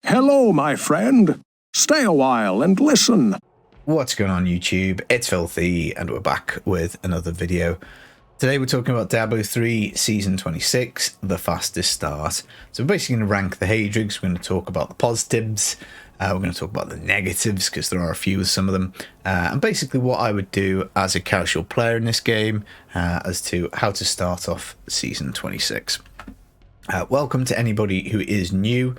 Hello, my friend. Stay a while and listen. What's going on YouTube? It's Filthy and we're back with another video. Today we're talking about Diablo 3 Season 26, the fastest start. So we're basically going to rank the Haedrigs, we're going to talk about the positives, we're going to talk about the negatives because there are a few with some of them, and basically what I would do as a casual player in this game as to how to start off Season 26. Welcome to anybody who is new.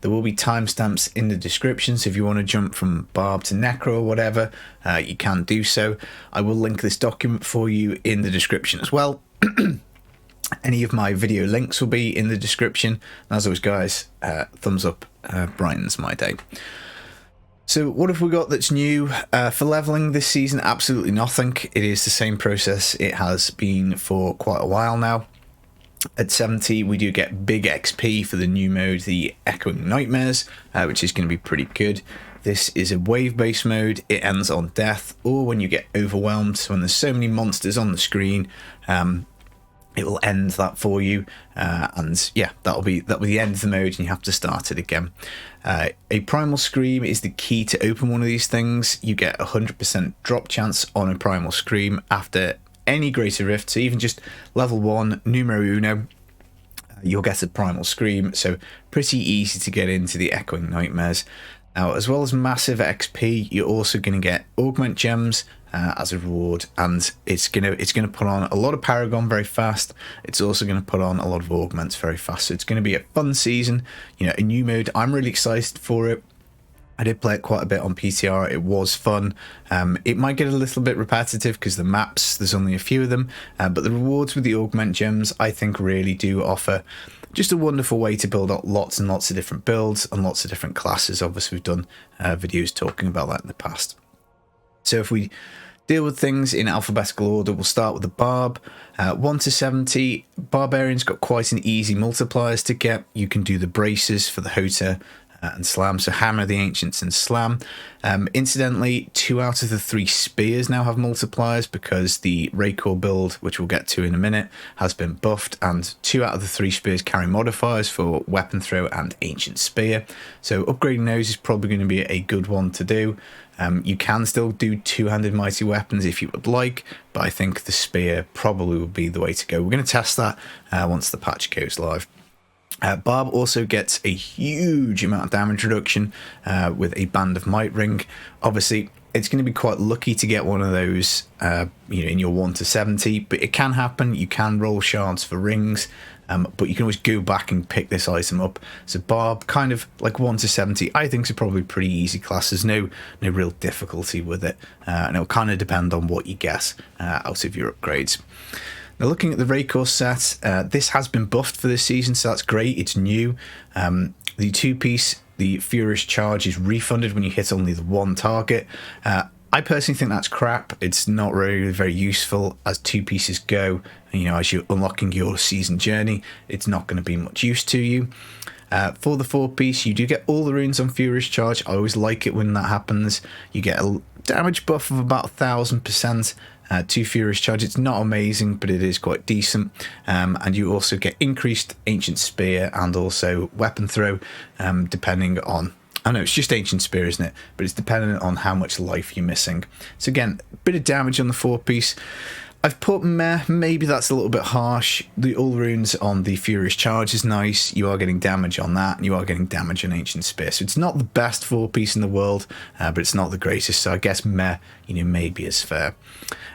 There will be timestamps in the description, so if you want to jump from Barb to Necro or whatever, you can do so. I will link this document for you in the description as well. Any of my video links will be in the description. And as always, guys, thumbs up brightens my day. So what have we got that's new? For leveling this season, absolutely nothing. It is the same process it has been for quite a while now. At 70, we do get big XP for the new mode, the Echoing Nightmares, which is going to be pretty good. This is a wave-based mode. It ends on death or when you get overwhelmed. So when there's so many monsters on the screen, it will end that for you. And yeah, that'll be the end of the mode, and you have to start it again. A Primal Scream is the key to open one of these things. You get 100% drop chance on a Primal Scream after any greater rift, so even just level 1 numero uno, you'll get a Primal Scream, so pretty easy to get into the Echoing Nightmares. Now, as well as massive XP, you're also going to get augment gems as a reward, and it's gonna put on a lot of Paragon very fast. It's also going to put on a lot of augments very fast, so it's going to be a fun season, you know, a new mode. I'm really excited for it. I did play it quite a bit on PTR. It was fun. It might get a little bit repetitive because the maps, there's only a few of them, but the rewards with the augment gems, I think, really do offer just a wonderful way to build up lots and lots of different builds and lots of different classes. Obviously, we've done videos talking about that in the past. So if we deal with things in alphabetical order, we'll start with the Barb. 1 to 70, Barbarian's got quite an easy multipliers to get. You can do the braces for the Hota and Slam, so Hammer the Ancients and Slam. Incidentally, 2 out of the 3 spears now have multipliers because the Raycore build, which we'll get to in a minute, has been buffed, and 2 out of the 3 spears carry modifiers for Weapon Throw and Ancient Spear. So upgrading those is probably going to be a good one to do. You can still do two-handed mighty weapons if you would like, but I think the spear probably would be the way to go. We're going to test that once the patch goes live. Barb also gets a huge amount of damage reduction with a Band of Might ring. Obviously, it's going to be quite lucky to get one of those in your 1 to 70, but it can happen. You can roll shards for rings, but you can always go back and pick this item up. So Barb, kind of like 1 to 70, I think is probably pretty easy class. There's no real difficulty with it, and it'll kind of depend on what you get out of your upgrades. Now, looking at the Raycore set, this has been buffed for this season, so that's great. It's new. The 2-piece, the Furious Charge, is refunded when you hit only the 1 target. I personally think that's crap. It's not really very useful as 2 pieces go. You know, as you're unlocking your season journey, it's not going to be much use to you. For the 4-piece, you do get all the runes on Furious Charge. I always like it when that happens. You get a damage buff of about 1000%. To Furious Charge. It's not amazing, but it is quite decent, and you also get increased Ancient Spear and also Weapon Throw, depending on, I know it's just Ancient Spear, isn't it, but it's dependent on how much life you're missing. So again, a bit of damage on the 4-piece. I've put meh, maybe that's a little bit harsh. The all runes on the Furious Charge is nice. You are getting damage on that, and you are getting damage on Ancient Spear. So it's not the best 4-piece in the world, but it's not the greatest. So I guess meh, maybe is fair.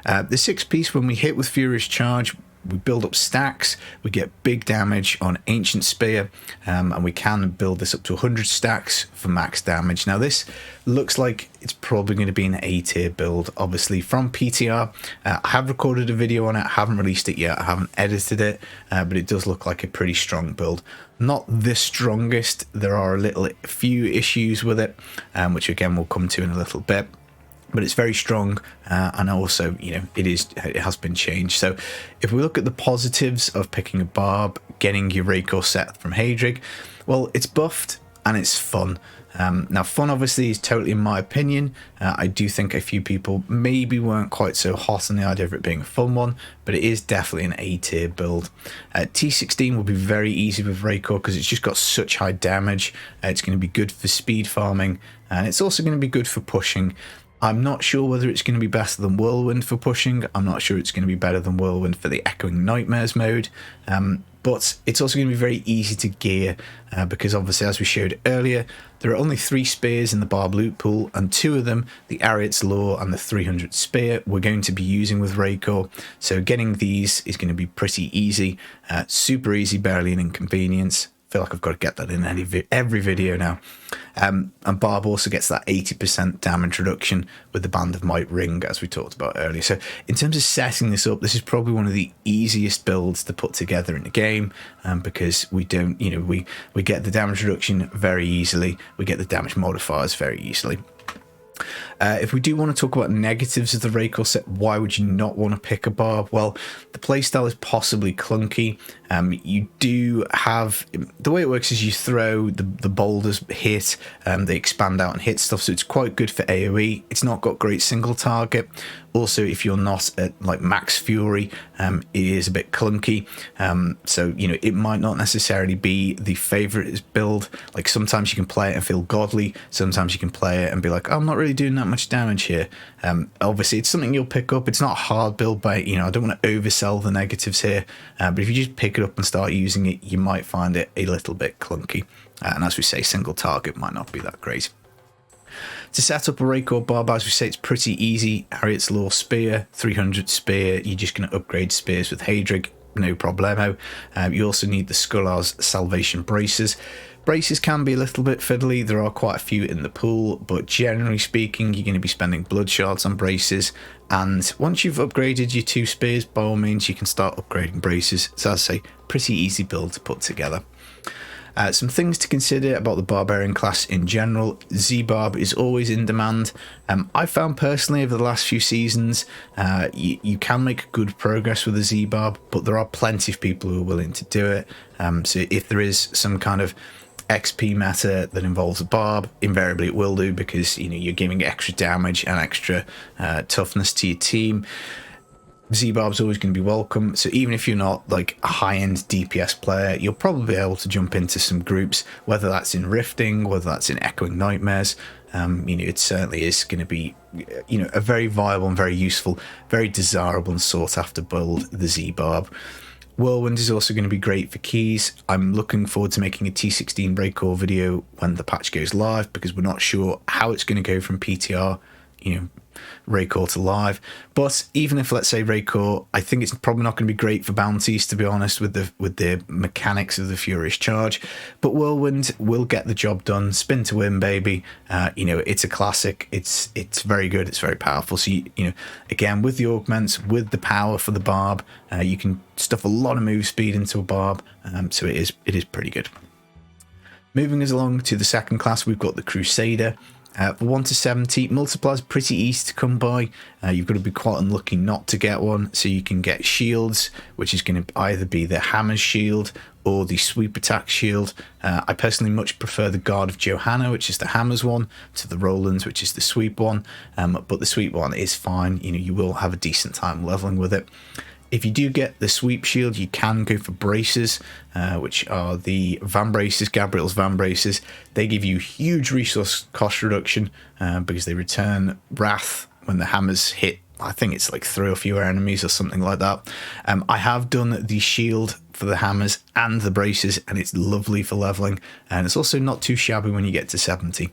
The 6-piece, when we hit with Furious Charge, we build up stacks, we get big damage on Ancient Spear, and we can build this up to 100 stacks for max damage. Now this looks like it's probably going to be an A-tier build, obviously from PTR. I have recorded a video on it, I haven't released it yet, I haven't edited it, but it does look like a pretty strong build. Not the strongest, there are a few issues with it, which again we'll come to in a little bit. But it's very strong, and also, it has been changed. So if we look at the positives of picking a Barb, getting your Raycore set from Haedrig, well, it's buffed. and it's fun. Now, fun obviously is totally in my opinion. I do think a few people maybe weren't quite so hot on the idea of it being a fun one, but it is definitely an A tier build. T16 will be very easy with Raycore because it's just got such high damage. It's going to be good for speed farming, and it's also going to be good for pushing. I'm not sure whether it's going to be better than Whirlwind for pushing. I'm not sure it's going to be better than Whirlwind for the Echoing Nightmares mode. But it's also going to be very easy to gear because obviously, as we showed earlier, there are only 3 spears in the Barb loot pool, and 2 of them, the Ariat's Law and the 300 Spear, we're going to be using with Raycore. So getting these is going to be pretty easy, super easy, barely an inconvenience. I feel like I've got to get that in every video now. And Barb also gets that 80% damage reduction with the Band of Might ring, as we talked about earlier. So in terms of setting this up, this is probably one of the easiest builds to put together in the game, because we don't, we get the damage reduction very easily. We get the damage modifiers very easily. If we do want to talk about negatives of the Raycore set, why would you not want to pick a Barb? Well, the playstyle is possibly clunky. You do have, the way it works is you throw, the boulders hit, they expand out and hit stuff, so it's quite good for AoE. It's not got great single target. Also, if you're not at like max fury, it is a bit clunky. So, it might not necessarily be the favorite build. Like sometimes you can play it and feel godly. Sometimes you can play it and be like, oh, I'm not really doing that much damage here. Obviously, it's something you'll pick up. It's not a hard build by, I don't want to oversell the negatives here. But if you just pick it up and start using it, you might find it a little bit clunky. And as we say, single target might not be that great. To set up a Raycore Barb, as we say, it's pretty easy. Ariat's Law Spear, 300 Spear. You're just going to upgrade spears with Haedrig, no problemo. You also need the Skullar's Salvation Braces. Braces can be a little bit fiddly. There are quite a few in the pool, but generally speaking, you're going to be spending blood shards on braces. And once you've upgraded your 2 spears, by all means, you can start upgrading braces. So as I say, pretty easy build to put together. Some things to consider about the Barbarian class in general. Z-Barb is always in demand. I found personally over the last few seasons, you can make good progress with a Z-Barb, but there are plenty of people who are willing to do it. So if there is some kind of XP meta that involves a Barb, invariably it will do, because you're giving extra damage and extra toughness to your team. Z-Barb's always going to be welcome, so even if you're not like a high-end DPS player, you'll probably be able to jump into some groups, whether that's in Rifting, whether that's in Echoing Nightmares. It certainly is going to be, a very viable and very useful, very desirable and sought-after build, the Z-Barb. Whirlwind is also going to be great for keys. I'm looking forward to making a T16 Raycore video when the patch goes live, because we're not sure how it's going to go from PTR, Raycore to live. But even if, let's say, Raycore, I think it's probably not going to be great for bounties, to be honest, with the mechanics of the Furious Charge. But Whirlwind will get the job done. Spin to win, baby. It's a classic. It's very good. It's very powerful. So again, with the augments, with the power for the Barb, you can stuff a lot of move speed into a Barb. So it is pretty good. Moving us along to the second class, we've got the Crusader. For 1 to 70, multiplier's pretty easy to come by. You've got to be quite unlucky not to get one. So you can get shields, which is going to either be the Hammer's shield or the Sweep Attack shield. I personally much prefer the Guard of Johanna, which is the Hammer's one, to the Roland's, which is the Sweep one. But the Sweep one is fine. You will have a decent time leveling with it. If you do get the Sweep Shield, you can go for Braces, which are the Van Braces, Gabriel's Van Braces. They give you huge resource cost reduction because they return Wrath when the hammers hit. I think it's like 3 or fewer enemies or something like that. I have done the shield for the hammers and the braces, and it's lovely for leveling, and it's also not too shabby when you get to 70.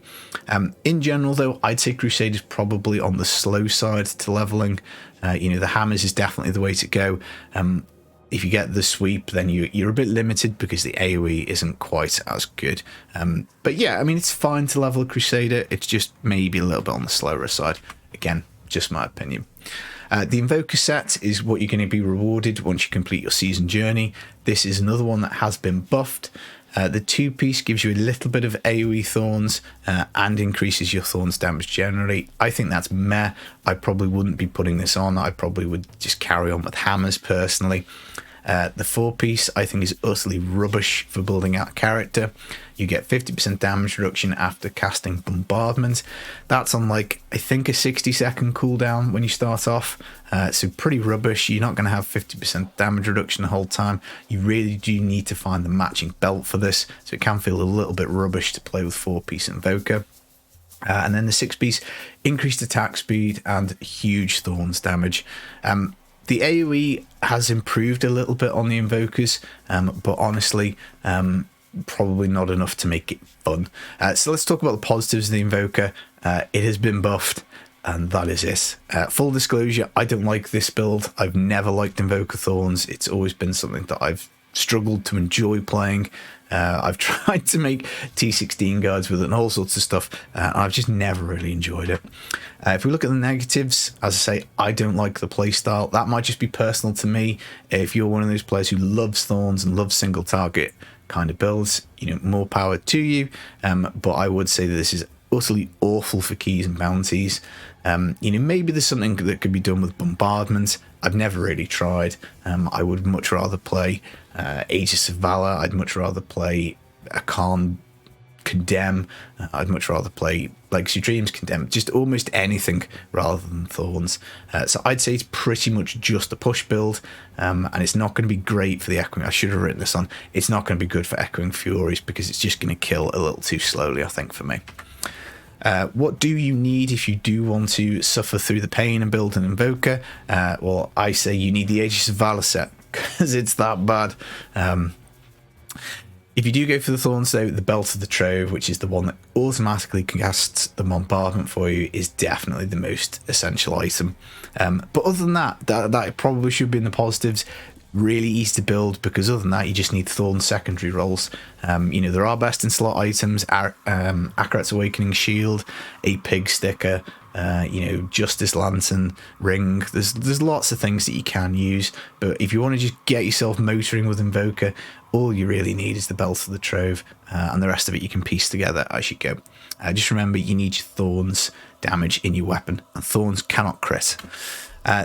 In general, though, I'd say Crusader's probably on the slow side to leveling. The hammers is definitely the way to go. If you get the sweep, then you're a bit limited because the AoE isn't quite as good. But yeah, it's fine to level a Crusader. It's just maybe a little bit on the slower side. Again, just my opinion. The Invoker set is what you're going to be rewarded once you complete your season journey. This is another one that has been buffed. The 2-piece gives you a little bit of AoE thorns and increases your thorns damage generally. I think that's meh. I probably wouldn't be putting this on. I probably would just carry on with hammers personally. The 4-piece I think is utterly rubbish for building out a character. You get 50% damage reduction after casting Bombardment. That's on like, I think, a 60-second cooldown when you start off. So pretty rubbish. You're not going to have 50% damage reduction the whole time. You really do need to find the matching belt for this. So it can feel a little bit rubbish to play with 4-piece Invoker. And then the 6-piece, increased attack speed and huge Thorns damage. The AoE has improved a little bit on the Invokers, but honestly, probably not enough to make it fun. So let's talk about the positives of the Invoker. It has been buffed, and that is it. Full disclosure, I don't like this build. I've never liked Invoker Thorns. It's always been something that I've struggled to enjoy playing. I've tried to make T16 guards with it and all sorts of stuff. I've just never really enjoyed it. If we look at the negatives, as I say, I don't like the playstyle. That might just be personal to me. If you're one of those players who loves Thorns and loves single target kind of builds, more power to you. But I would say that this is utterly awful for keys and bounties. Maybe there's something that could be done with Bombardment. I've never really tried. I would much rather play Aegis of Valor. I'd much rather play Akan Condemn. I'd much rather play Legacy Dreams Condemn. Just almost anything rather than Thorns. So I'd say it's pretty much just a push build, and it's not going to be great for the Echoing. I should have written this on. It's not going to be good for Echoing Furies because it's just going to kill a little too slowly, I think, for me. What do you need if you do want to suffer through the pain and build an Invoker? Well, I say you need the Aegis of Valor set because it's that bad. If you do go for the Thorns, though, the Belt of the Trove, which is the one that automatically casts the Bombardment for you, is definitely the most essential item. But other than that probably should be in the positives. Really easy to build because other than that, you just need Thorn secondary rolls. There are best in slot items, Akarat's Awakening Shield, a Pig Sticker, Justice Lantern, Ring. There's lots of things that you can use, but if you want to just get yourself motoring with Invoker, all you really need is the Belt of the Trove, and the rest of it you can piece together as you go. Just remember, you need your Thorns damage in your weapon, and Thorns cannot crit.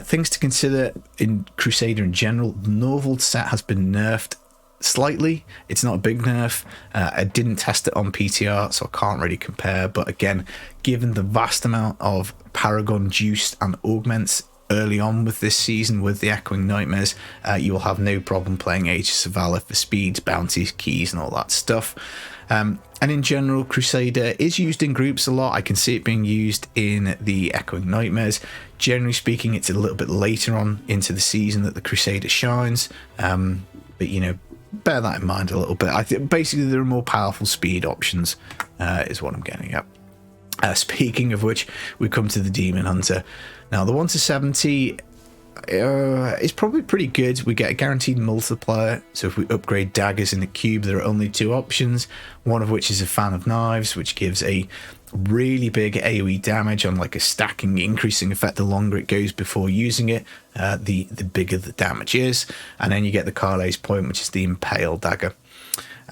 Things to consider in Crusader in general: the Norvald set has been nerfed slightly. It's not a big nerf. I didn't test it on PTR, so I can't really compare. But again, given the vast amount of Paragon juice and augments early on with this season with the Echoing Nightmares, you will have no problem playing Aegis of Valor for speeds, bounties, keys, and all that stuff. And in general, Crusader is used in groups a lot. I can see it being used in the Echoing Nightmares. Generally speaking, it's a little bit later on into the season that the Crusader shines. But, bear that in mind a little bit. I think basically there are more powerful speed options, is what I'm getting at. Speaking of which, we come to the Demon Hunter. Now, the 1-70 is probably pretty good. We get a guaranteed multiplier, so if we upgrade daggers in the cube, there are only 2 options, one of which is a Fan of Knives, which gives a really big AoE damage on like a stacking increasing effect the longer it goes before using it, the bigger the damage is. And then you get the Carle's Point, which is the Impale Dagger.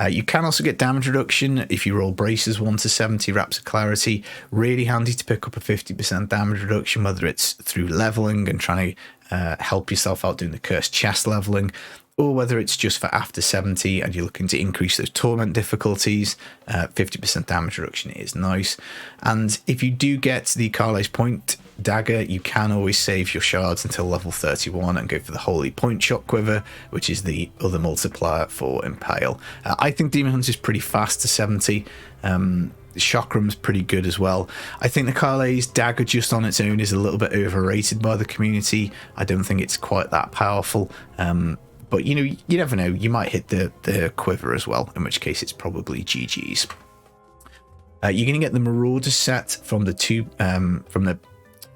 You can also get damage reduction if you roll braces 1-70 Raps of Clarity. Really handy to pick up a 50% damage reduction, whether it's through leveling and trying to help yourself out doing the Cursed Chest leveling, or whether it's just for after 70 and you're looking to increase those torment difficulties. 50% damage reduction is nice. And if you do get the Carle's Point dagger, you can always save your shards until level 31 and go for the Holy Point Shot Quiver, which is the other multiplier for Impale. I think Demon Hunter is pretty fast to 70. Chakrum's pretty good as well. I think the Carle's dagger just on its own is a little bit overrated by the community. I don't think it's quite that powerful. But you never know. You might hit the quiver as well, in which case it's probably GG's. You're going to get the Marauder set from the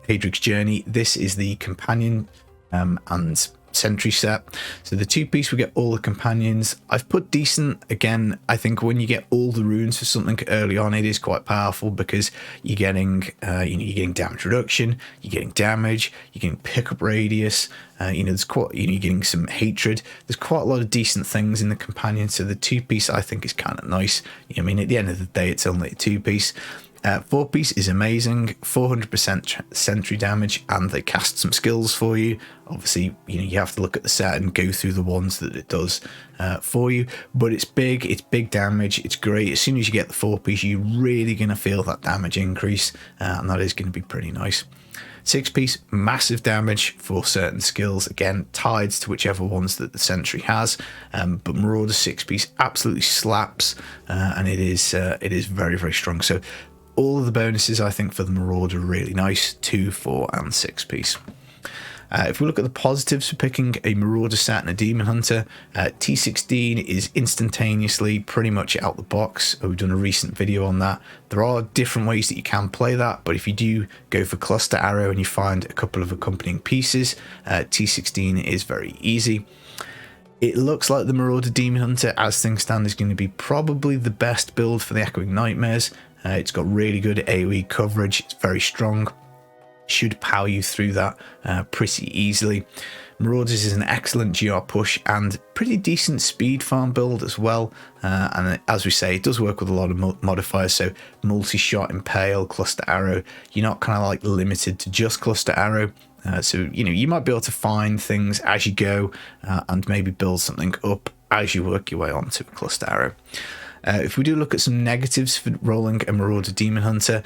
Haedrig's Journey. This is the companion and sentry set. So the 2-piece, we get all the companions. I've put decent. Again, I think when you get all the runes for something early on, it is quite powerful because you're getting you're getting damage reduction, you're getting damage, you're getting pickup radius. There's quite you're getting some hatred. There's quite a lot of decent things in the companion. So the 2-piece I think is kind of nice. At the end of the day, it's only a 2-piece. 4-piece is amazing, 400% sentry damage, and they cast some skills for you. Obviously, you have to look at the set and go through the ones that it does for you. But it's big damage, it's great. As soon as you get the 4-piece, you're really going to feel that damage increase, and that is going to be pretty nice. 6-piece, massive damage for certain skills, again tied to whichever ones that the sentry has, but Marauder 6-piece absolutely slaps, and it is very, very strong. So all of the bonuses I think for the Marauder are really nice, 2, 4 and 6-piece. If we look at the positives for picking a Marauder set and a Demon Hunter, T16 is instantaneously pretty much out the box. We've done a recent video on that. There are different ways that you can play that, but if you do go for Cluster Arrow and you find a couple of accompanying pieces, T16 is very easy. It looks like the Marauder Demon Hunter, as things stand, is going to be probably the best build for the Echoing Nightmares. It's got really good AoE coverage, it's very strong. Should power you through that pretty easily. Marauders is an excellent GR push and pretty decent speed farm build as well, and as we say, it does work with a lot of modifiers, so multi-shot, impale, cluster arrow. You're not kind of like limited to just cluster arrow, so you might be able to find things as you go and maybe build something up as you work your way onto a cluster arrow. If we do look at some negatives for rolling a Marauder Demon Hunter,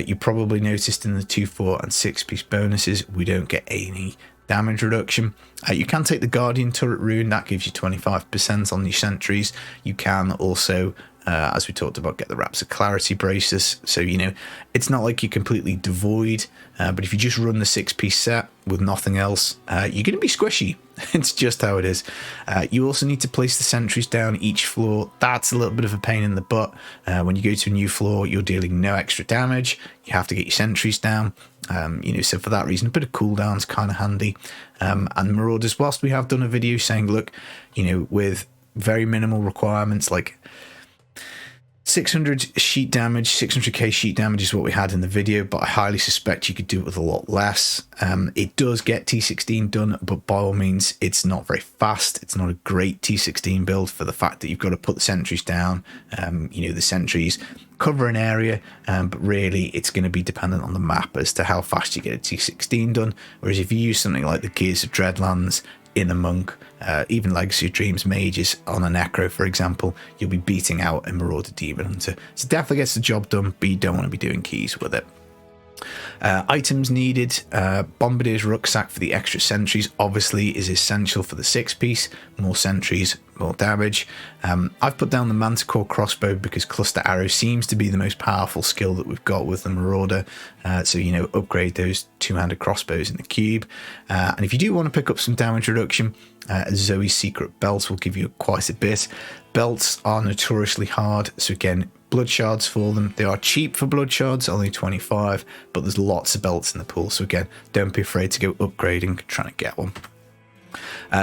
you probably noticed in the 2, 4 and 6-piece bonuses we don't get any damage reduction. You can take the Guardian Turret rune, that gives you 25% on your sentries. You can also, as we talked about, get the Wraps of Clarity braces, so it's not like you're completely devoid, but if you just run the 6-piece set with nothing else, you're going to be squishy. It's just how it is. You also need to place the sentries down each floor. That's a little bit of a pain in the butt. When you go to a new floor, you're dealing no extra damage. You have to get your sentries down. So for that reason, a bit of cooldown's kind of handy. And Marauders, whilst we have done a video saying, look, with very minimal requirements, like 600 sheet damage, 600k sheet damage is what we had in the video, but I highly suspect you could do it with a lot less. It does get T16 done, but by all means, it's not very fast. It's not a great T16 build for the fact that you've got to put the sentries down. The sentries cover an area, but really it's going to be dependent on the map as to how fast you get a T16 done. Whereas if you use something like the Gears of Dreadlands, Inner Monk, even Legacy of Dreams Mages on a Necro, for example, you'll be beating out a Marauder Demon Hunter. So it definitely gets the job done, but you don't want to be doing keys with it. Items needed, Bombardier's Rucksack for the extra sentries obviously is essential for the 6-piece. More sentries, more damage. I've put down the Manticore Crossbow because Cluster Arrow seems to be the most powerful skill that we've got with the Marauder, so upgrade those two-handed crossbows in the cube. And if you do want to pick up some damage reduction, Zoe's Secret Belt will give you quite a bit. Belts are notoriously hard, so again, blood shards for them. They are cheap for blood shards, only 25, but there's lots of belts in the pool, so again, don't be afraid to go upgrading, trying to get one.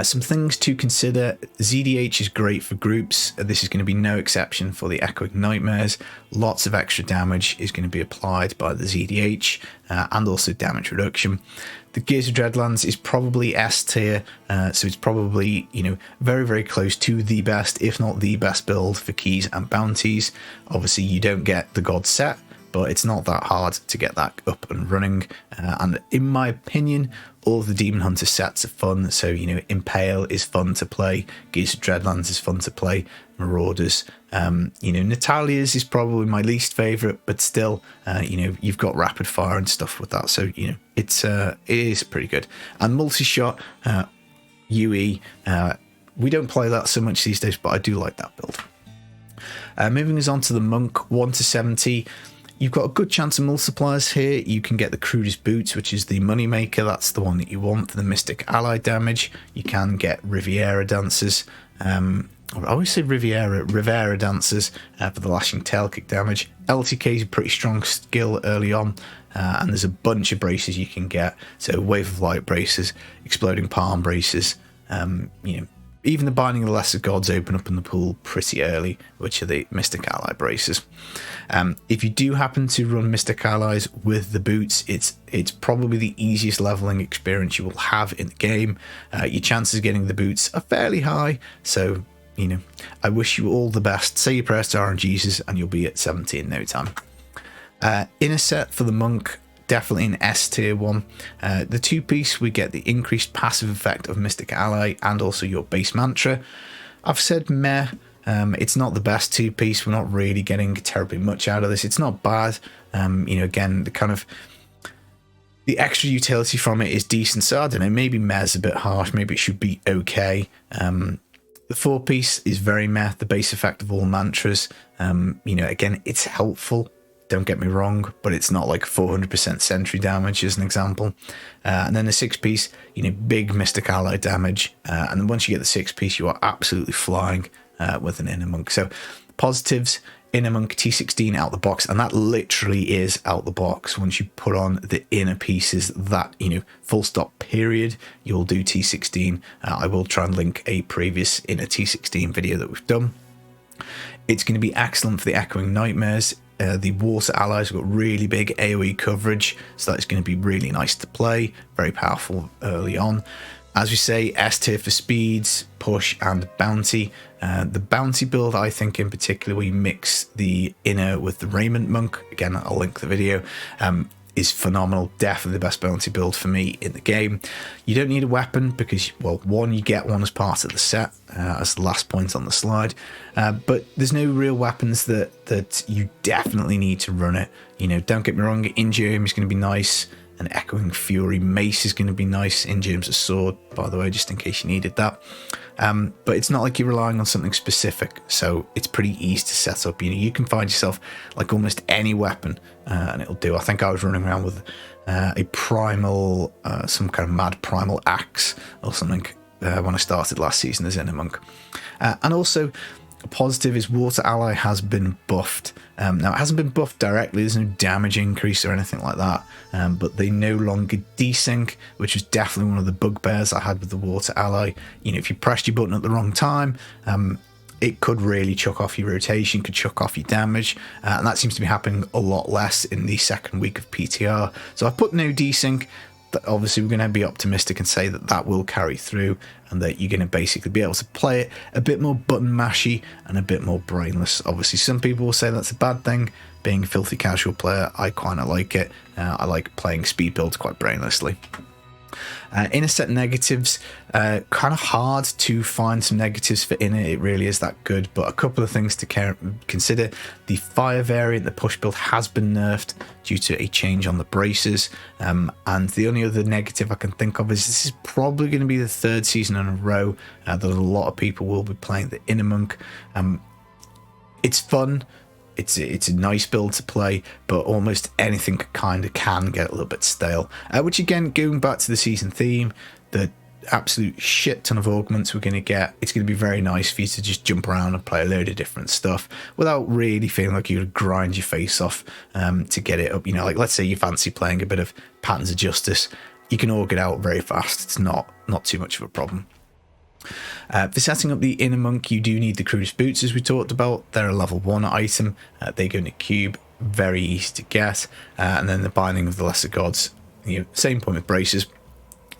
Some things to consider. ZDH is great for groups. This is going to be no exception for the Echoing Nightmares. Lots of extra damage is going to be applied by the ZDH, and also damage reduction. The Gears of Dreadlands is probably S tier, so it's probably very, very close to the best, if not the best build for keys and bounties. Obviously you don't get the God set, but it's not that hard to get that up and running, and in my opinion, all of the Demon Hunter sets are fun. So Impale is fun to play, Gears of Dreadlands is fun to play, Marauders, Natalia's is probably my least favourite, but still, you've got rapid fire and stuff with that, so it is pretty good. And multi-shot UE, we don't play that so much these days, but I do like that build. Moving us on to the Monk 1 to 70. You've got a good chance of multipliers here. You can get the Crusader's Boots, which is the money maker. That's the one that you want for the Mystic Ally damage. You can get Riviera Dancers. I always say Rivera Dancers for the Lashing Tail Kick damage. LTK is a pretty strong skill early on, and there's a bunch of braces you can get. So Wave of Light braces, Exploding Palm braces, even the Binding of the Lesser Gods open up in the pool pretty early, which are the Mystic Ally braces. If you do happen to run Mystic Allies with the boots, it's probably the easiest leveling experience you will have in the game. Your chances of getting the boots are fairly high, so I wish you all the best. Say your prayers to RNGesus and you'll be at 70 in no time. Inner set for the monk, definitely an S tier one. The 2-piece, we get the increased passive effect of Mystic Ally and also your base mantra. I've said meh. It's not the best 2-piece. We're not really getting terribly much out of this. It's not bad. Again, the extra utility from it is decent. So I don't know, maybe meh's a bit harsh. Maybe it should be okay. The 4-piece is very meh. The base effect of all mantras. Again, it's helpful. Don't get me wrong, but it's not like 400% sentry damage as an example. And then the 6-piece, big Mystic Ally damage. And then once you get the 6-piece, you are absolutely flying with an Inner Monk. So positives, Inner Monk T16 out the box, and that literally is out the box. Once you put on the inner pieces, that, full stop period, you'll do T16. I will try and link a previous Inner T16 video that we've done. It's going to be excellent for the Echoing Nightmares. The water allies have got really big AoE coverage, so that's going to be really nice to play. Very powerful early on. As we say, S tier for speeds, push, and bounty. The bounty build, I think in particular, where you mix the inner with the Raiment Monk, again, I'll link the video, is phenomenal. Definitely the best bounty build for me in the game. You don't need a weapon because, well, one, you get one as part of the set, as the last point on the slide, but there's no real weapons that you definitely need to run it. Don't get me wrong, Ingeum is going to be nice. An Echoing Fury Mace is going to be nice. Ingeum's a sword, by the way, just in case you needed that. But it's not like you're relying on something specific, so it's pretty easy to set up. You can find yourself like almost any weapon, and it'll do. I think I was running around with a primal, some kind of mad primal axe or something when I started last season as Inner Monk. And also, a positive is Water Ally has been buffed. Now, it hasn't been buffed directly, there's no damage increase or anything like that, but they no longer desync, which was definitely one of the bugbears I had with the Water Ally. If you pressed your button at the wrong time, it could really chuck off your rotation, could chuck off your damage, and that seems to be happening a lot less in the second week of PTR. So I put no desync. Obviously, we're going to be optimistic and say that that will carry through and that you're going to basically be able to play it a bit more button mashy and a bit more brainless. Obviously, some people will say that's a bad thing. Being a filthy casual player, I kind of like it. I like playing speed builds quite brainlessly. Inner set negatives, kind of hard to find some negatives for Inner. It really is that good, but a couple of things to consider. The fire variant, the push build, has been nerfed due to a change on the braces, and the only other negative I can think of is this is probably going to be the 3rd season in a row that a lot of people will be playing the Inner Monk. It's fun. It's a nice build to play, but almost anything kind of can get a little bit stale. Which again, going back to the season theme, the absolute shit ton of augments we're going to get, it's going to be very nice for you to just jump around and play a load of different stuff without really feeling like you would grind your face off to get it up. Like let's say you fancy playing a bit of Patterns of Justice, you can aug it out very fast. It's not too much of a problem. For setting up the Inner Monk, you do need the Crusader boots, as we talked about. They're a level 1 item. They go in a cube, very easy to get. And then the Binding of the Lesser Gods, same point with braces.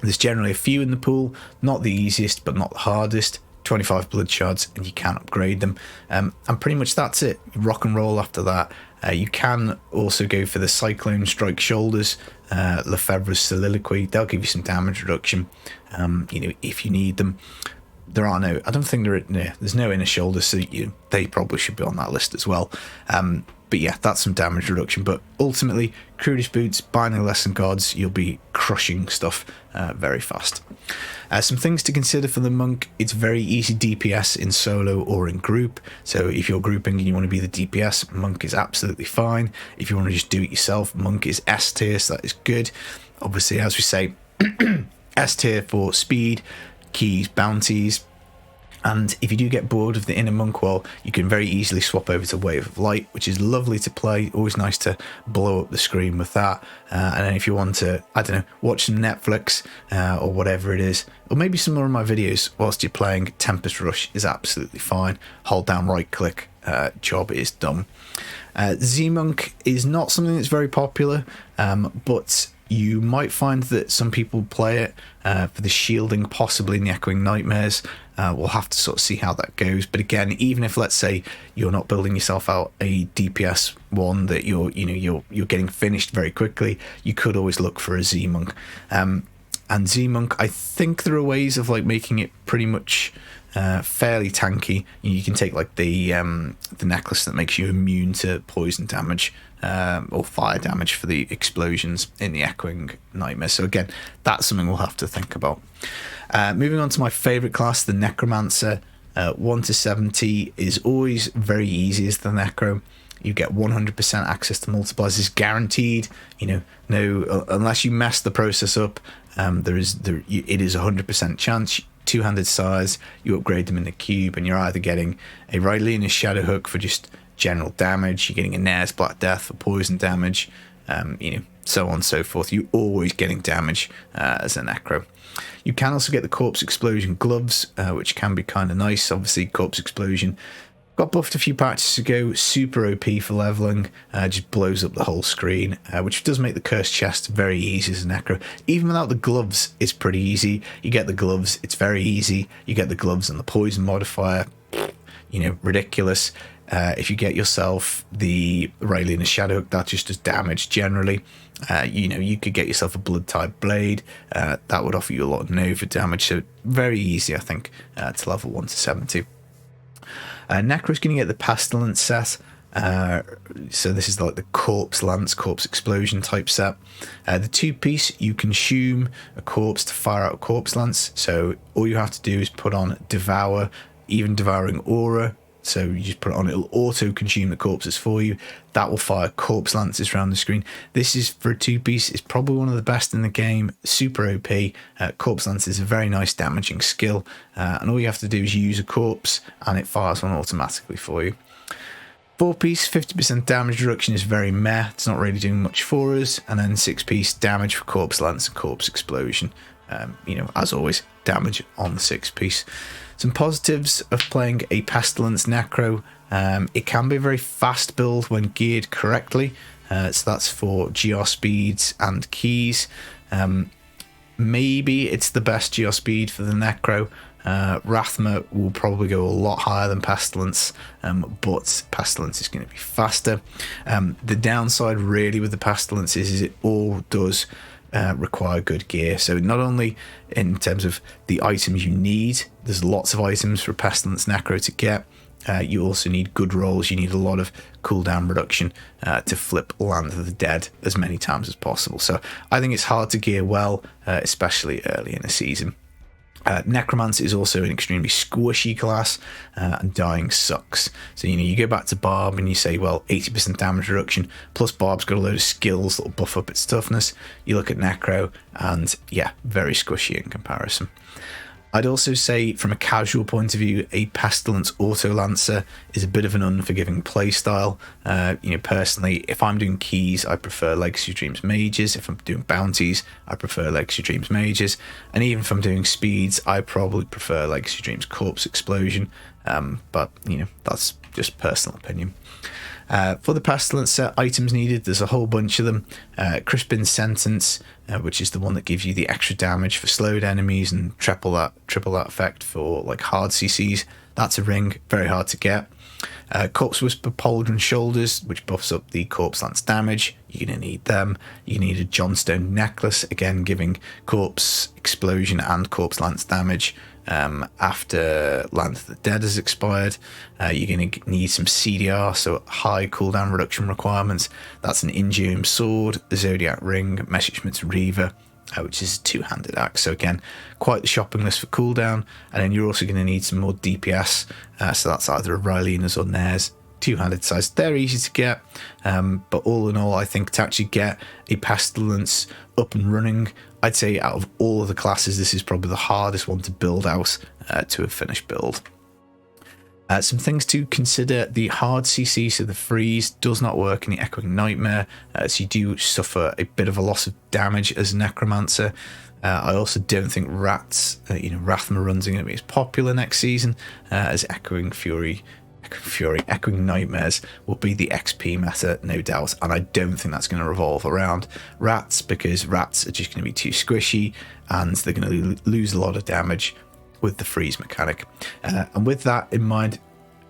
There's generally a few in the pool, not the easiest, but not the hardest. 25 blood shards, and you can upgrade them. And pretty much that's it. Rock and roll after that. You can also go for the Cyclone Strike Shoulders, Lefebvre's Soliloquy. They'll give you some damage reduction, if you need them. I don't think there's no Inner Shoulder, so they probably should be on that list as well. But yeah, that's some damage reduction. But ultimately, Crudish Boots, Binding Lesson Gods, you'll be crushing stuff very fast. Some things to consider for the Monk: it's very easy DPS in solo or in group. So if you're grouping and you want to be the DPS, Monk is absolutely fine. If you want to just do it yourself, Monk is S tier, so that is good. Obviously, as we say, S tier for speed, keys, bounties. And if you do get bored of the Inner Monk, well, you can very easily swap over to Wave of Light, which is lovely to play. Always nice to blow up the screen with that. And then if you want to, watch some Netflix or whatever it is, or maybe some more of my videos whilst you're playing, Tempest Rush is absolutely fine. Hold down right click, job is done. Z-Monk is not something that's very popular, but You might find that some people play it for the shielding, possibly in the Echoing Nightmares. We'll have to sort of see how that goes. But again, even if, let's say, you're not building yourself out a DPS one that you're getting finished very quickly, you could always look for a Z Monk. And Z Monk, I think there are ways of like making it pretty much fairly tanky. You can take like the necklace that makes you immune to poison damage or fire damage for the explosions in the Echoing Nightmares. So again, that's something we'll have to think about. Moving on to my favourite class, the Necromancer. 1 to 70 is always very easy as the Necro. You get 100% access to multipliers. It's guaranteed. No, unless you mess the process up, it is 100% chance. Two-handed size, you upgrade them in the cube, and you're either getting a Rylina's Shadow Hook for just general damage, you're getting a Nair's Black Death for poison damage, so on and so forth. You're always getting damage as a Necro. You can also get the Corpse Explosion gloves, which can be kind of nice. Obviously, Corpse Explosion got buffed a few patches ago, super OP for leveling, just blows up the whole screen, which does make the Cursed Chest very easy as a Necro. Even without the gloves, it's pretty easy. You get the gloves, it's very easy. You get the gloves and the poison modifier, ridiculous. If you get yourself the Rylina's Shadow Hook, that just does damage generally. You could get yourself a Blood-Tide Blade. That would offer you a lot of Nova damage, so very easy, I think, to level 1 to 70. Necro's going to get the Pestilence set. So this is like the Corpse Lance, Corpse Explosion type set. The 2-piece, you consume a corpse to fire out a Corpse Lance. So all you have to do is put on Devour, even Devouring Aura. So you just put it on, it'll auto-consume the corpses for you. That will fire Corpse Lances around the screen. This is, for a 2-piece, it's probably one of the best in the game. Super OP. Corpse Lance is a very nice damaging skill. And all you have to do is use a corpse, and it fires one automatically for you. 4-piece, 50% damage reduction is very meh. It's not really doing much for us. And then 6-piece, damage for Corpse Lance and Corpse Explosion. As always, damage on the 6-piece. Some positives of playing a Pestilence Necro. It can be a very fast build when geared correctly. So that's for GR speeds and keys. Maybe it's the best GR speed for the Necro. Rathma will probably go a lot higher than Pestilence, but Pestilence is going to be faster. The downside really with the Pestilence is it all does require good gear. So not only in terms of the items you need, there's lots of items for Pestilence Necro to get. You also need good rolls. You need a lot of cooldown reduction to flip Land of the Dead as many times as possible. So I think it's hard to gear well, especially early in a season. Necromancer is also an extremely squishy class, and dying sucks. So you go back to Barb and you say, well, 80% damage reduction, plus Barb's got a load of skills that will buff up its toughness. You look at Necro and yeah, very squishy in comparison. I'd also say, from a casual point of view, a Pestilence Auto Lancer is a bit of an unforgiving playstyle. Personally, if I'm doing keys, I prefer Legacy Dreams Mages. If I'm doing bounties, I prefer Legacy Dreams Mages. And even if I'm doing speeds, I probably prefer Legacy Dreams Corpse Explosion. But that's just personal opinion. For the Pestilence set, items needed, there's a whole bunch of them. Crispin Sentence, which is the one that gives you the extra damage for slowed enemies and triple that effect for like hard CCs. That's a ring, very hard to get. Corpse Whisper Pauldron Shoulders, which buffs up the Corpse Lance damage. You're going to need them. You need a Johnstone Necklace, again giving Corpse Explosion and Corpse Lance damage after Land of the Dead has expired. You're going to need some CDR, so high cooldown reduction requirements. That's an Ingeum Sword, the Zodiac Ring, Messerschmitt's Reaver, which is a 2-handed axe. So again, quite the shopping list for cooldown. And then you're also going to need some more DPS. So that's either a Rylina's or Nair's. 2-handed size. They're easy to get. But all in all, I think to actually get a Pestilence up and running, I'd say out of all of the classes, this is probably the hardest one to build out to a finished build. Some things to consider: the hard CC, so the freeze, does not work in the Echoing Nightmare, so you do suffer a bit of a loss of damage as a Necromancer. I also don't think Rathma runs are going to be as popular next season as Echoing Fury, Echoing Nightmares will be the XP meta, no doubt, and I don't think that's going to revolve around rats, because rats are just going to be too squishy and they're going to lose a lot of damage with the freeze mechanic. And with that in mind,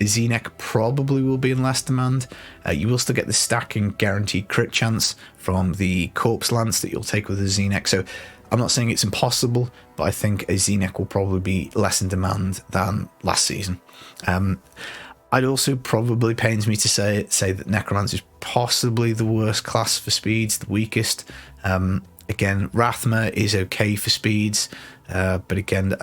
Z-Neck probably will be in less demand. You will still get the stacking guaranteed crit chance from the Corpse Lance that you'll take with the Z-Neck, so I'm not saying it's impossible, but I think a Z-Neck will probably be less in demand than last season. I'd also, probably pains me to say that Necromancer is possibly the worst class for speeds, the weakest. Again, Rathma is okay for speeds, but again,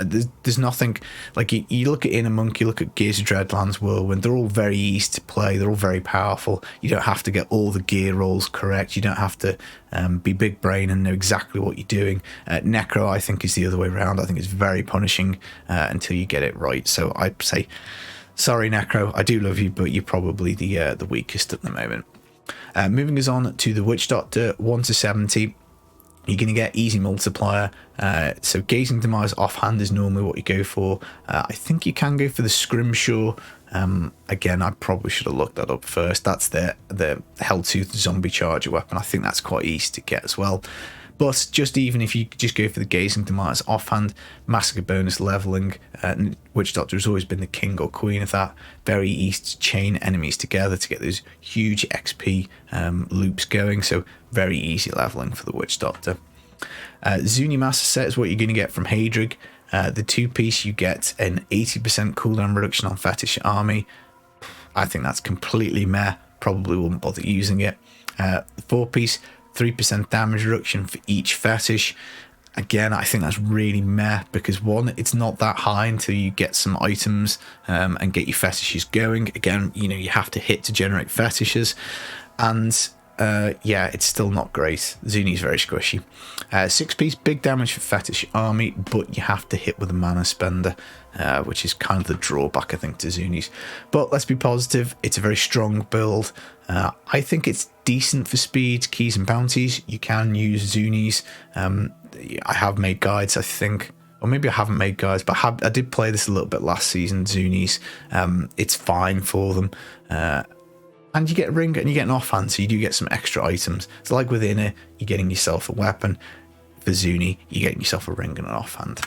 there's nothing, like you look at Inner Monk, you look at Gears of Dreadlands, Whirlwind, they're all very easy to play, they're all very powerful. You don't have to get all the gear rolls correct, you don't have to be big brain and know exactly what you're doing. Necro, I think, is the other way around. I think it's very punishing until you get it right, so I'd say, sorry Necro, I do love you, but you're probably the weakest at the moment. Moving us on to the Witch Doctor, 1 to 70. You're going to get easy multiplier, so Gazing Demise offhand is normally what you go for. I think you can go for the Scrimshaw. Again, I probably should have looked that up first. That's the Helltooth zombie charger weapon. I think that's quite easy to get as well. But just even if you just go for the Gazing Demise offhand, Massacre bonus leveling, Witch Doctor has always been the king or queen of that. Very easy to chain enemies together to get those huge XP loops going, so very easy leveling for the Witch Doctor. Zuni Master Set is what you're going to get from Haedrig. The 2-piece, you get an 80% cooldown reduction on Fetish Army. I think that's completely meh, probably wouldn't bother using it. The 4-piece, 3% damage reduction for each fetish. Again, I think that's really meh, because one, it's not that high until you get some items and get your fetishes going. Again, you know, you have to hit to generate fetishes, and yeah, it's still not great. Zuni's very squishy. 6-piece, big damage for Fetish Army, but you have to hit with a mana spender, which is kind of the drawback, I think, to Zuni's. But let's be positive, it's a very strong build. I think it's decent for speed, keys and bounties. You can use Zuni's. I have made guides, I think, or maybe I haven't made guides, but I did play this a little bit last season, Zuni's. It's fine for them. And you get a ring and you get an offhand, so you do get some extra items. It's like with Inner, you're getting yourself a weapon. For Zuni, you're getting yourself a ring and an offhand.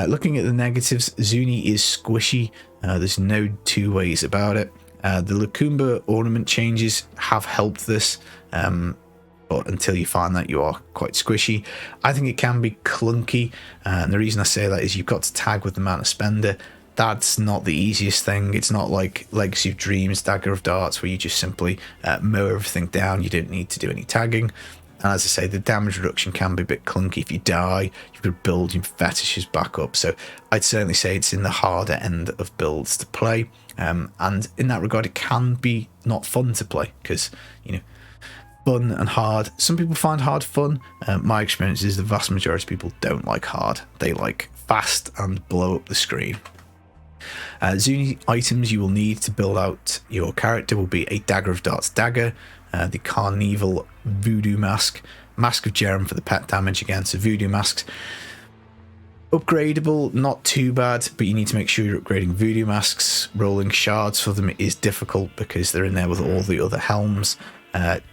Looking at the negatives, Zuni is squishy. There's no two ways about it. The Lacumba ornament changes have helped this, but until you find that, you are quite squishy. I think it can be clunky, and the reason I say that is you've got to tag with the mana spender. That's not the easiest thing. It's not like Legacy of Dreams, Dagger of Darts, where you just simply mow everything down. You don't need to do any tagging. And as I say, the damage reduction can be a bit clunky. If you die, you could build your fetishes back up. So I'd certainly say it's in the harder end of builds to play. And in that regard, it can be not fun to play, because, you know, fun and hard. Some people find hard fun. My experience is the vast majority of people don't like hard. They like fast and blow up the screen. Zuni items you will need to build out your character will be a Dagger of Darts dagger, the Carnival Voodoo Mask, Mask of Jerem for the pet damage again, so Voodoo Masks. Upgradable, not too bad, but you need to make sure you're upgrading Voodoo Masks. Rolling shards for them is difficult because they're in there with all the other helms.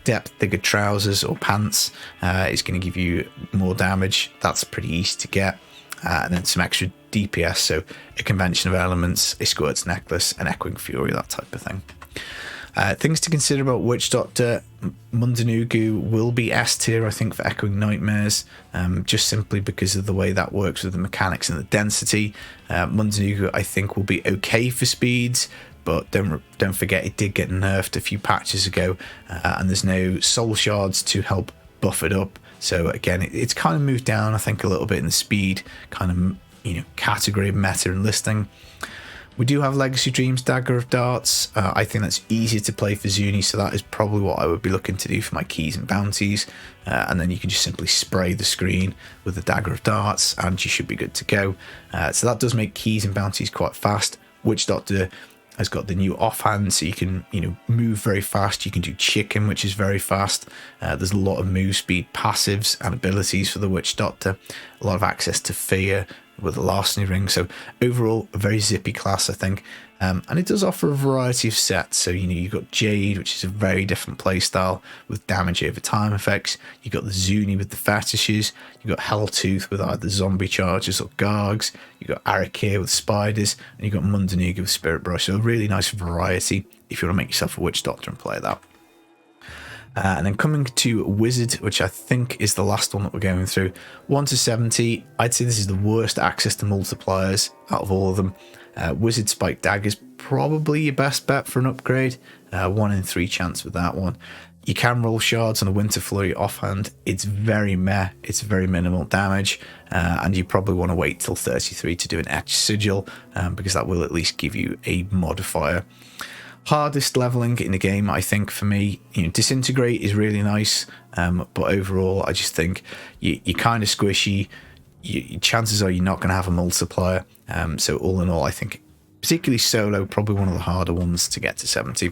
Depth Digger trousers or pants is going to give you more damage. That's pretty easy to get. And then some extra DPS, so a Convention of Elements, a Squirt's Necklace, an Echoing Fury, that type of thing. Things to consider about Witch Doctor. Mundanugu will be S tier, I think, for Echoing Nightmares, just simply because of the way that works with the mechanics and the density. Mundanugu, I think, will be okay for speeds, but don't forget it did get nerfed a few patches ago, and there's no soul shards to help buff it up. So again, it's kind of moved down, I think, a little bit in the speed kind of, you know, category, meta and listing. We do have Legacy Dreams Dagger of Darts. I think that's easier to play for Zuni, so that is probably what I would be looking to do for my keys and bounties. And then you can just simply spray the screen with the Dagger of Darts and you should be good to go. So that does make keys and bounties quite fast. Witch Doctor has got the new offhand, so you can, you know, move very fast. You can do chicken, which is very fast. There's a lot of move speed passives and abilities for the Witch Doctor. A lot of access to fear with the Larceny Ring. So overall, a very zippy class, I think. And it does offer a variety of sets. So, you've got Jade, which is a very different playstyle with damage over time effects. You've got the Zuni with the fetishes. You've got Helltooth with either zombie chargers or Gargs. You've got Arakir with spiders. And you've got Mundanuga with Spirit Brush. So a really nice variety if you want to make yourself a Witch Doctor and play that. And then coming to Wizard, which I think is the last one that we're going through. 1 to 70, I'd say this is the worst access to multipliers out of all of them. Wizard Spike Dagger is probably your best bet for an upgrade. 1 in 3 chance with that one. You can roll shards on a Winter Flurry offhand. It's very meh. It's very minimal damage. And you probably want to wait till 33 to do an Etch Sigil, because that will at least give you a modifier. Hardest leveling in the game, I think, for me, Disintegrate is really nice, but overall, I just think you're kind of squishy. Chances are you're not going to have a multiplier. So all in all, I think, particularly solo, probably one of the harder ones to get to 70.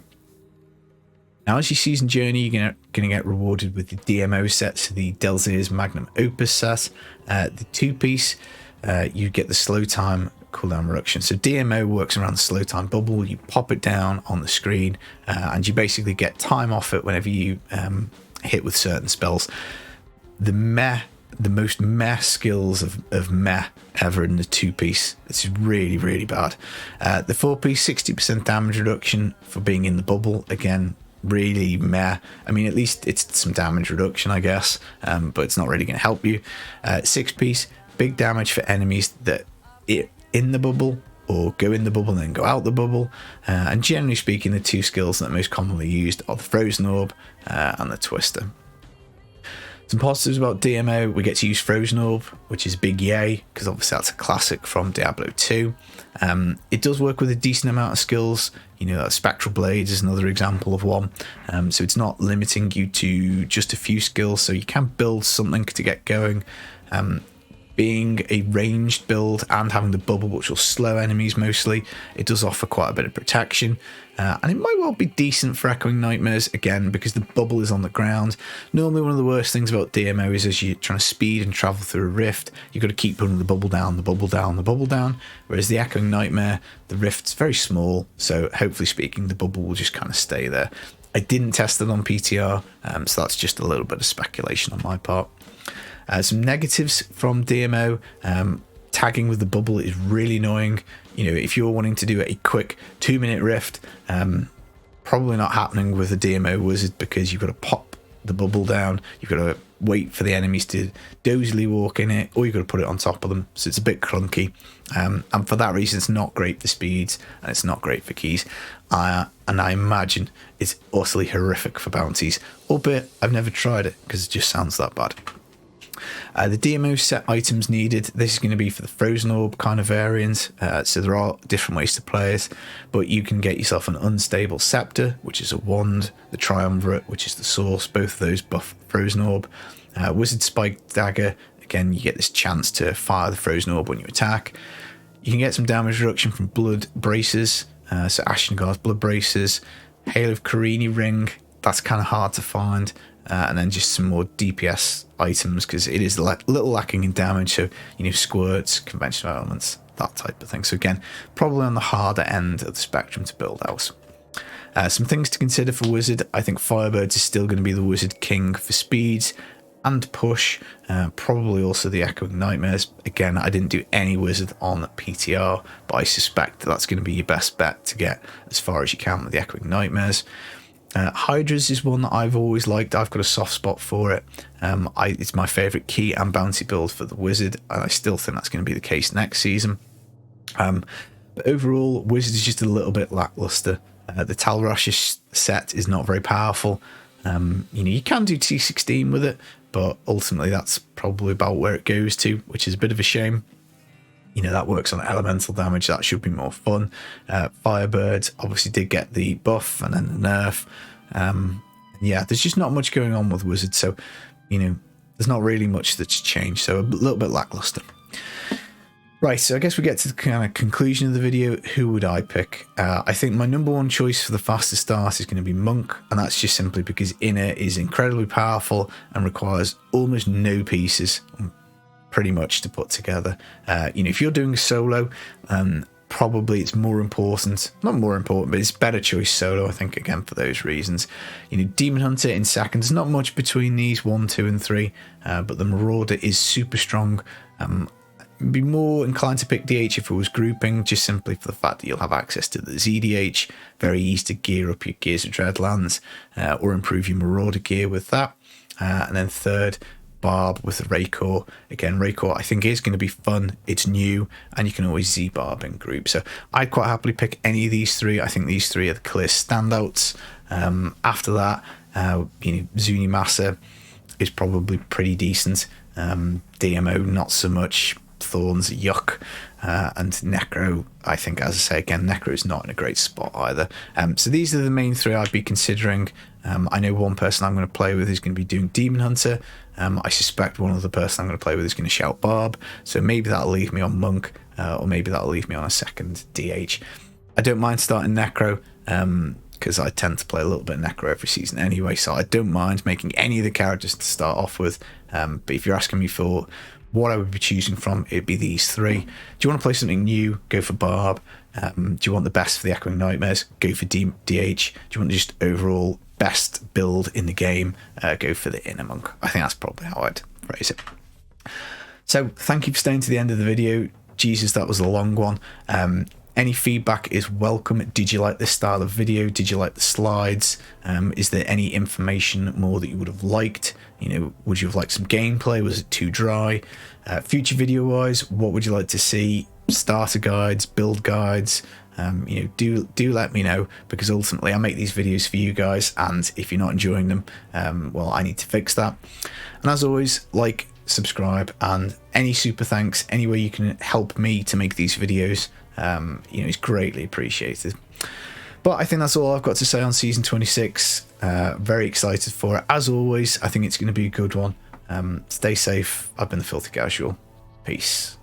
Now, as your season journey, you're going to get rewarded with the DMO set, so the Delzir's Magnum Opus set. The 2-piece, you get the slow time cooldown reduction. So DMO works around the slow time bubble. You pop it down on the screen, and you basically get time off it whenever you hit with certain spells. The most meh skills of meh ever in the 2-piece. This is really, really bad. The 4-piece, 60% damage reduction for being in the bubble. Again, really meh. I mean, at least it's some damage reduction, I guess, but it's not really going to help you. 6-piece, big damage for enemies that in the bubble or go in the bubble and then go out the bubble. And generally speaking, the 2 skills that are most commonly used are the Frozen Orb and the Twister. Some positives about DMO: we get to use Frozen Orb, which is big yay, because obviously that's a classic from Diablo 2. It does work with a decent amount of skills. That Spectral Blades is another example of one. So it's not limiting you to just a few skills, so you can build something to get going. Being a ranged build and having the bubble, which will slow enemies mostly, it does offer quite a bit of protection. And it might well be decent for Echoing Nightmares, again, because the bubble is on the ground. Normally one of the worst things about DMO is as you're trying to speed and travel through a rift, you've got to keep putting the bubble down, the bubble down, the bubble down. Whereas the Echoing Nightmare, the rift's very small, so hopefully speaking, the bubble will just kind of stay there. I didn't test it on PTR, so that's just a little bit of speculation on my part. Some negatives from DMO: tagging with the bubble is really annoying. If you're wanting to do a quick 2-minute rift, probably not happening with a DMO wizard, because you've got to pop the bubble down, you've got to wait for the enemies to dozily walk in it, or you've got to put it on top of them, so it's a bit clunky. And for that reason, it's not great for speeds, and it's not great for keys. And I imagine it's utterly horrific for bounties, albeit I've never tried it because it just sounds that bad. The DMO set items needed, this is going to be for the Frozen Orb kind of variant, so there are different ways to play it, but you can get yourself an Unstable Scepter, which is a wand, the Triumvirate, which is the source, both of those buff Frozen Orb. Wizard Spike Dagger, again, you get this chance to fire the Frozen Orb when you attack. You can get some damage reduction from Blood Braces, so Ashengar's Blood Braces. Hail of Karini Ring, that's kind of hard to find. And then just some more DPS items, because it is a little lacking in damage, so squirts, conventional elements, that type of thing. So again, probably on the harder end of the spectrum to build out. Some things to consider for Wizard: I think Firebirds is still going to be the Wizard King for speeds and push, probably also the Echoing Nightmares. Again, I didn't do any Wizard on PTR, but I suspect that's going to be your best bet to get as far as you can with the Echoing Nightmares. Hydra's is one that I've always liked. I've got a soft spot for it. It's my favourite key and bounty build for the Wizard, and I still think that's going to be the case next season. But overall, Wizard is just a little bit lackluster. The Talrashish set is not very powerful. You can do T16 with it, but ultimately that's probably about where it goes to, which is a bit of a shame. That works on elemental damage. That should be more fun. Firebird obviously did get the buff and then the nerf. Yeah, there's just not much going on with Wizard, so there's not really much that's changed, so a little bit lackluster. Right, so I guess we get to the kind of conclusion of the video. Who would I pick? I think my number one choice for the fastest start is going to be Monk, and that's just simply because Inner is incredibly powerful and requires almost no pieces pretty much to put together. If you're doing solo, probably it's more important, not more important, but it's better choice solo, I think, again, for those reasons. You know, Demon Hunter in second. There's not much between these 1, 2, and 3, but the Marauder is super strong. Be more inclined to pick DH if it was grouping, just simply for the fact that you'll have access to the ZDH, very easy to gear up your Gears of Dreadlands, or improve your Marauder gear with that. And then third, Barb with the Raycore. Again, Raycore I think is going to be fun, it's new, and you can always Z-Barb in group. So I'd quite happily pick any of these three. I think these three are the clear standouts. After that, Zuni Massa is probably pretty decent. DMO not so much. Thorns, yuck. And Necro, I think, as I say again, Necro is not in a great spot either. So these are the main three I'd be considering. I know one person I'm going to play with is going to be doing Demon Hunter. I suspect one other person I'm going to play with is going to shout Barb. So maybe that'll leave me on Monk, or maybe that'll leave me on a second DH. I don't mind starting Necro, because I tend to play a little bit of Necro every season anyway, so I don't mind making any of the characters to start off with. But if you're asking me for what I would be choosing from, it'd be these three. Do you want to play something new? Go for Barb. Do you want the best for the Echoing Nightmares? Go for DH. Do you want just overall best build in the game? Go for the Inner Monk. I think that's probably how I'd phrase it. So thank you for staying to the end of the video. Jesus, that was a long one. Any feedback is welcome. Did you like this style of video? Did you like the slides? Is there any information more that you would have liked? You know, would you have liked some gameplay? Was it too dry? Future video wise, what would you like to see? Starter guides, build guides. Do let me know, because ultimately I make these videos for you guys, and if you're not enjoying them, well, I need to fix that. And as always, like, subscribe, and any super thanks, any way you can help me to make these videos, is greatly appreciated. But I think that's all I've got to say on season 26. Very excited for it. As always, I think it's going to be a good one. Stay safe. I've been the Filthy Casual. Peace.